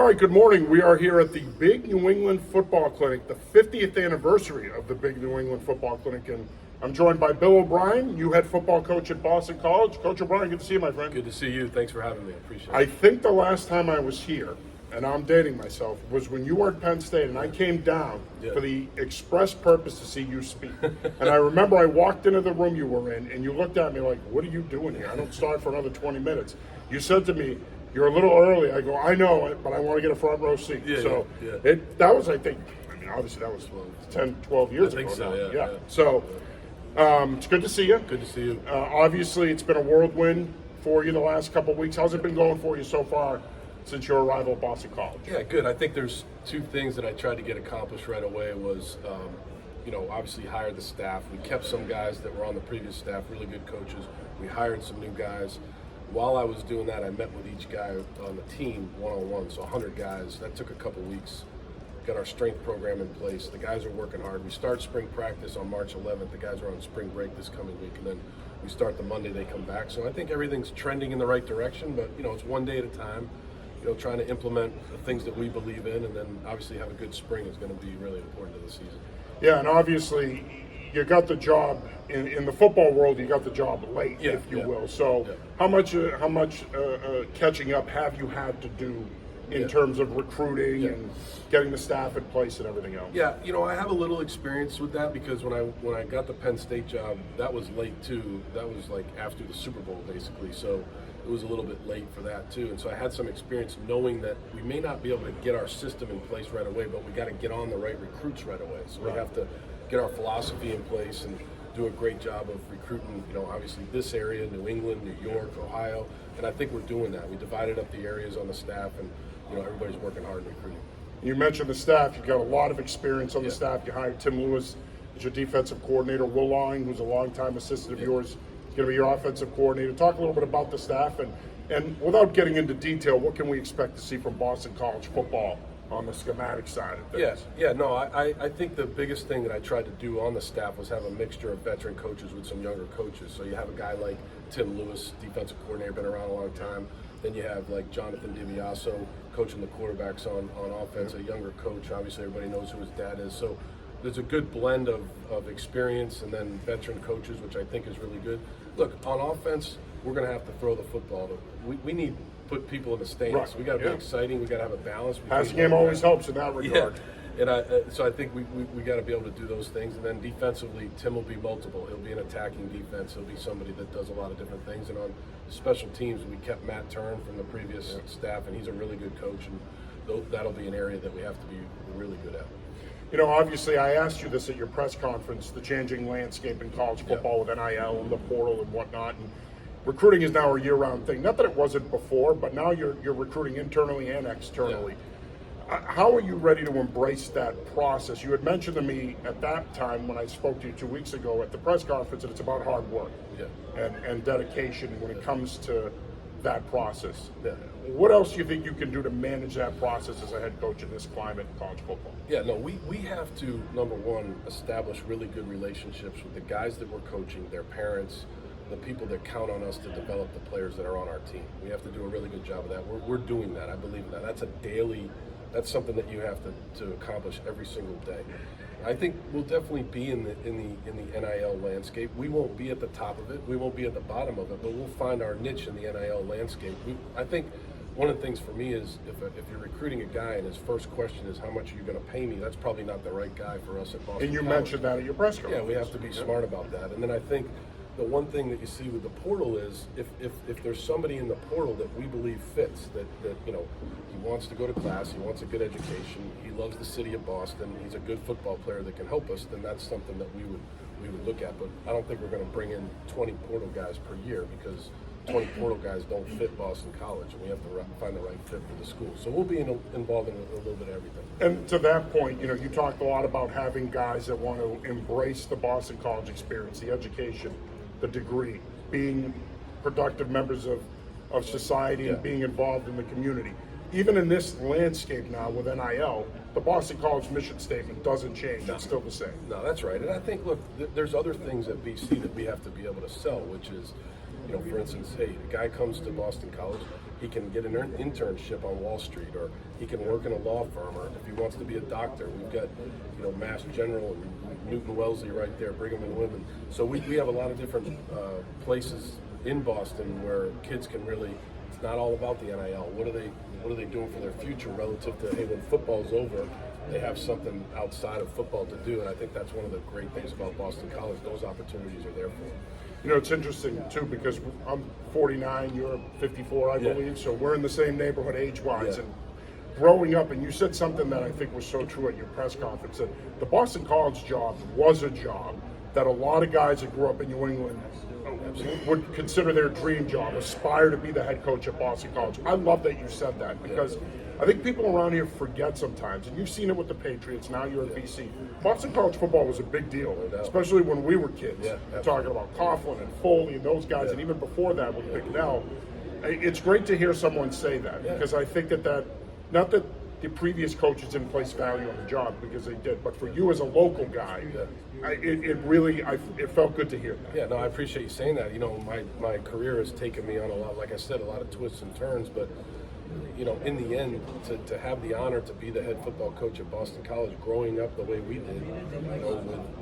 All right, good morning. We are here at the Big New England Football Clinic, the 50th anniversary of the Big New England Football Clinic, and I'm joined by Bill O'Brien, you head football coach at Boston College. Coach O'Brien, good to see you, my friend. Good to see you. Thanks for having me. I appreciate it. I think the last time I was here, and I'm dating myself, was when you were at Penn State, and I came down for the express purpose to see you speak. And I remember I walked into the room you were in, and you looked at me like, what are you doing here? I don't start for another 20 minutes. You said to me, you're a little early. I go, I know, but I want to get a front row seat. That was, I think, obviously that was 10, 12 years ago. I think so, now. yeah. So it's good to see you. Good to see you. Obviously, it's been a whirlwind for you the last couple of weeks. How's it been going for you so far since your arrival at Boston College? Yeah, good. I think there's two things that I tried to get accomplished right away was, obviously hire the staff. We kept some guys that were on the previous staff, really good coaches. We hired some new guys. While I was doing that, I met with each guy on the team one-on-one, so 100 guys. That took a couple weeks. Got our strength program in place. The guys are working hard. We start spring practice on March 11th. The guys are on spring break this coming week, and then we start the Monday they come back. So I think everything's trending in the right direction, but it's one day at a time. Trying to implement the things that we believe in, and then obviously have a good spring is going to be really important to the season. Yeah, and obviously you got the job in the football world. You got the job late, if you will. So how much catching up have you had to do in terms of recruiting and getting the staff in place and everything else? Yeah, I have a little experience with that because when I got the Penn State job, that was late too. That was like after the Super Bowl basically. So it was a little bit late for that too. And so I had some experience knowing that we may not be able to get our system in place right away, but we got to get on the right recruits right away. So we have to get our philosophy in place and do a great job of recruiting, obviously this area, New England, New York, Ohio, and I think we're doing that. We divided up the areas on the staff, and everybody's working hard in recruiting. You mentioned the staff. You've got a lot of experience on the staff. You hired Tim Lewis as your defensive coordinator. Will Long, who's a longtime assistant of yours, is going to be your offensive coordinator. Talk a little bit about the staff, and without getting into detail, what can we expect to see from Boston College football on the schematic side of things? I think the biggest thing that I tried to do on the staff was have a mixture of veteran coaches with some younger coaches. So you have a guy like Tim Lewis, defensive coordinator, been around a long time. Then you have like Jonathan DiBiaso coaching the quarterbacks on offense, a younger coach. Obviously everybody knows who his dad is. So there's a good blend of experience and then veteran coaches, which I think is really good. Look, on offense, we're going to have to throw the football. We need to put people in the stands. Right. We got to be exciting. We got to have a balance. Passing game always helps in that regard. And so I think we got to be able to do those things. And then defensively, Tim will be multiple. He'll be an attacking defense. He'll be somebody that does a lot of different things. And on special teams, we kept Matt Turn from the previous staff, and he's a really good coach. And that'll be an area that we have to be really good at. Obviously, I asked you this at your press conference, the changing landscape in college football with NIL and the portal and whatnot. And recruiting is now a year-round thing. Not that it wasn't before, but now you're recruiting internally and externally. How are you ready to embrace that process? You had mentioned to me at that time when I spoke to you 2 weeks ago at the press conference that it's about hard work and dedication when it comes to that process. What else do you think you can do to manage that process as a head coach in this climate in college football? We have to, number one, establish really good relationships with the guys that we're coaching, their parents, the people that count on us to develop the players that are on our team. We have to do a really good job of that. We're doing that. I believe in that. That's something that you have to accomplish every single day. I think we'll definitely be in the NIL landscape. We won't be at the top of it. We won't be at the bottom of it, but we'll find our niche in the NIL landscape. I think one of the things for me is if you're recruiting a guy and his first question is how much are you going to pay me, that's probably not the right guy for us at Boston And you College. mentioned that at your press conference. Yeah, we have to be smart about that. And then I think the one thing that you see with the portal is if there's somebody in the portal that we believe fits, that he wants to go to class, he wants a good education, he loves the city of Boston, he's a good football player that can help us, then that's something that we would look at. But I don't think we're going to bring in 20 portal guys per year because 20 portal guys don't fit Boston College, and we have to find the right fit for the school. So we'll be involved in a little bit of everything. And to that point, you talked a lot about having guys that want to embrace the Boston College experience, the education, the degree, being productive members of society and being involved in the community. Even in this landscape now with NIL, the Boston College mission statement doesn't change. It's still the same. No, that's right. And I think, look, there's other things at BC that we have to be able to sell, which is, for instance, hey, a guy comes to Boston College, he can get an internship on Wall Street, or he can work in a law firm, or if he wants to be a doctor, we've got, Mass General and Newton Wellesley right there, Brigham and Women. So we have a lot of different places in Boston where kids can really, it's not all about the NIL. What are they doing for their future relative to, hey, when football's over, they have something outside of football to do, and I think that's one of the great things about Boston College. Those opportunities are there for them. It's interesting too, because I'm 49, you're 54, I believe, so we're in the same neighborhood age-wise. Yeah. And growing up, and you said something that I think was so true at your press conference, that the Boston College job was a job that a lot of guys that grew up in New England would consider their dream job, aspire to be the head coach at Boston College. I love that you said that, because I think people around here forget sometimes, and you've seen it with the Patriots, now you're at BC. Boston College football was a big deal, especially when we were kids. We're talking about Coughlin and Foley and those guys, and even before that with Bignell. It's great to hear someone say that, because I think that not that the previous coaches didn't place value on the job, because they did, but for you as a local guy, it felt good to hear that. Yeah, no, I appreciate you saying that. My career has taken me on a lot, like I said, a lot of twists and turns, but in the end, to have the honor to be the head football coach at Boston College, growing up the way we did,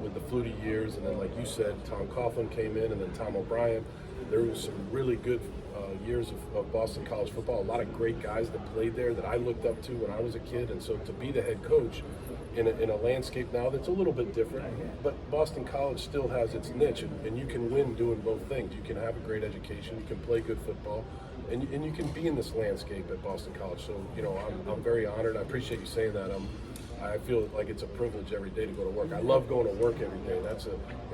with the Flutie years, and then like you said, Tom Coughlin came in, and then Tom O'Brien. There was some really good years of Boston College football. A lot of great guys that played there that I looked up to when I was a kid, and so to be the head coach in a landscape now that's a little bit different, but Boston College still has its niche, and you can win doing both things. You can have a great education, you can play good football, and you can be in this landscape at Boston College. So, I'm very honored. I appreciate you saying that. I feel like it's a privilege every day to go to work. I love going to work every day.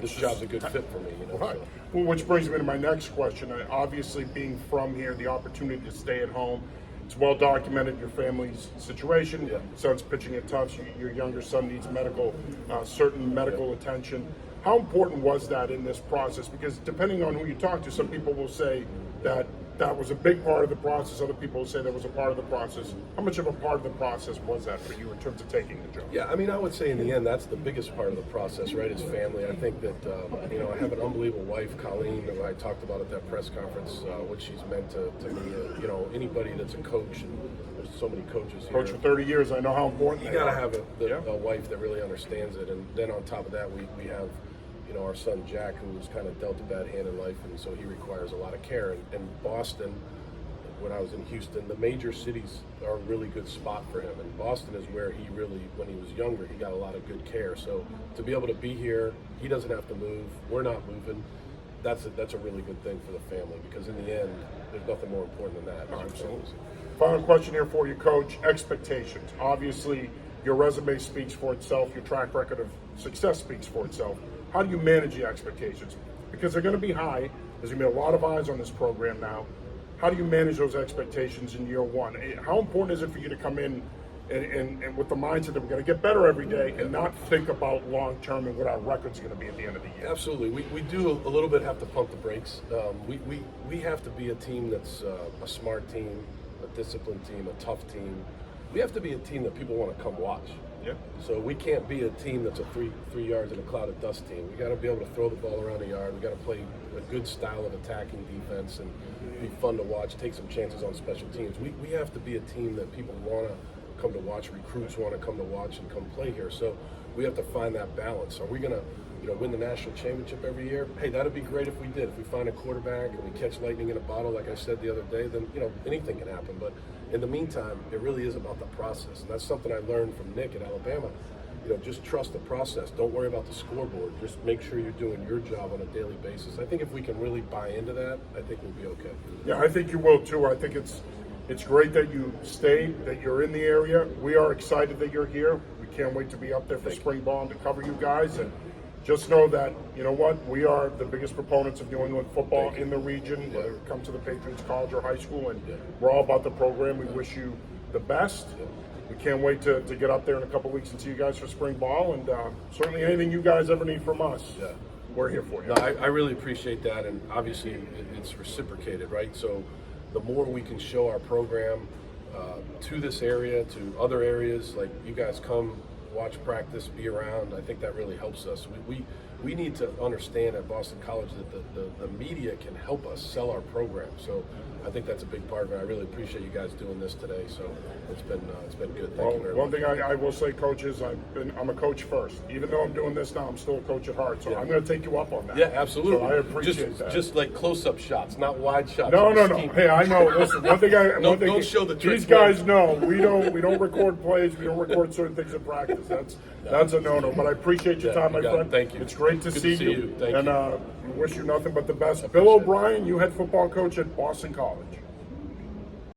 This job's a good fit for me. Right. So. Well, which brings me to my next question. Obviously, being from here, the opportunity to stay at home, it's well documented your family's situation. Yeah. Son's pitching at Tufts. Your younger son needs certain medical attention. How important was that in this process? Because depending on who you talk to, some people will say that was a big part of the process. Other people will say that was a part of the process. How much of a part of the process was that for you in terms of taking the job? Yeah, I would say in the end, that's the biggest part of the process, right, is family. I think that, I have an unbelievable wife, Colleen, who I talked about at that press conference, what she's meant to me. Anybody that's a coach, and there's so many coaches here. Coach for 30 years, I know how important you got to have a wife that really understands it. And then on top of that, we have our son Jack, who was kind of dealt a bad hand in life, and so he requires a lot of care. And Boston, when I was in Houston, the major cities are a really good spot for him. And Boston is where he really, when he was younger, he got a lot of good care. So to be able to be here, he doesn't have to move. We're not moving. That's a really good thing for the family, because in the end, there's nothing more important than that. Absolutely. Final question here for you, Coach. Expectations. Obviously, your resume speaks for itself. Your track record of success speaks for itself. How do you manage the expectations? Because they're going to be high. There's going to be a lot of eyes on this program now. How do you manage those expectations in year one? How important is it for you to come in and with the mindset that we're going to get better every day, and not think about long term and what our record's going to be at the end of the year? Absolutely. We do a little bit have to pump the brakes. We have to be a team that's a smart team, a disciplined team, a tough team. We have to be a team that people want to come watch. Yeah. So we can't be a team that's a three yards in a cloud of dust team. We got to be able to throw the ball around the yard. We got to play a good style of attacking defense and be fun to watch. Take some chances on special teams. We have to be a team that people want to come to watch. Recruits want to come to watch and come play here. So we have to find that balance. Are we going to win the national championship every year? Hey, that'd be great if we did. If we find a quarterback and we catch lightning in a bottle, like I said the other day, then anything can happen. But in the meantime, it really is about the process, and that's something I learned from Nick at Alabama. Just trust the process. Don't worry about the scoreboard. Just make sure you're doing your job on a daily basis. I think if we can really buy into that, I think we'll be okay. Yeah, I think you will too. I think it's great that you stayed, that you're in the area. We are excited that you're here. We can't wait to be up there for spring ball and to cover you guys. And just know that, we are the biggest proponents of New England football in the region, whether it comes to the Patriots, college or high school, and we're all about the program. We wish you the best. We can't wait to get up there in a couple weeks and see you guys for spring ball, and certainly anything you guys ever need from us, we're here for you. No, I really appreciate that, and obviously it's reciprocated, right? So the more we can show our program to this area, to other areas, like you guys come, watch practice, be around, I think that really helps us. We need to understand at Boston College that the media can help us sell our program. So I think that's a big part of it. I really appreciate you guys doing this today. So it's been good. Thank Well, you very one much. thing I will say, coach, is I'm a coach first. Even though I'm doing this now, I'm still a coach at heart. So I'm going to take you up on that. Yeah, absolutely. So I appreciate that. Just like close-up shots, not wide shots. No. Scheme. Hey, I know. Listen, one thing Don't show the tricks, these guys know. We don't record plays. We don't record certain things in practice. That's a no-no. But I appreciate your time, my you got it. friend. Thank you. It's great to Good see to see you. you. Thank and you. We wish you nothing but the best. Bill O'Brien, you head football coach at Boston College.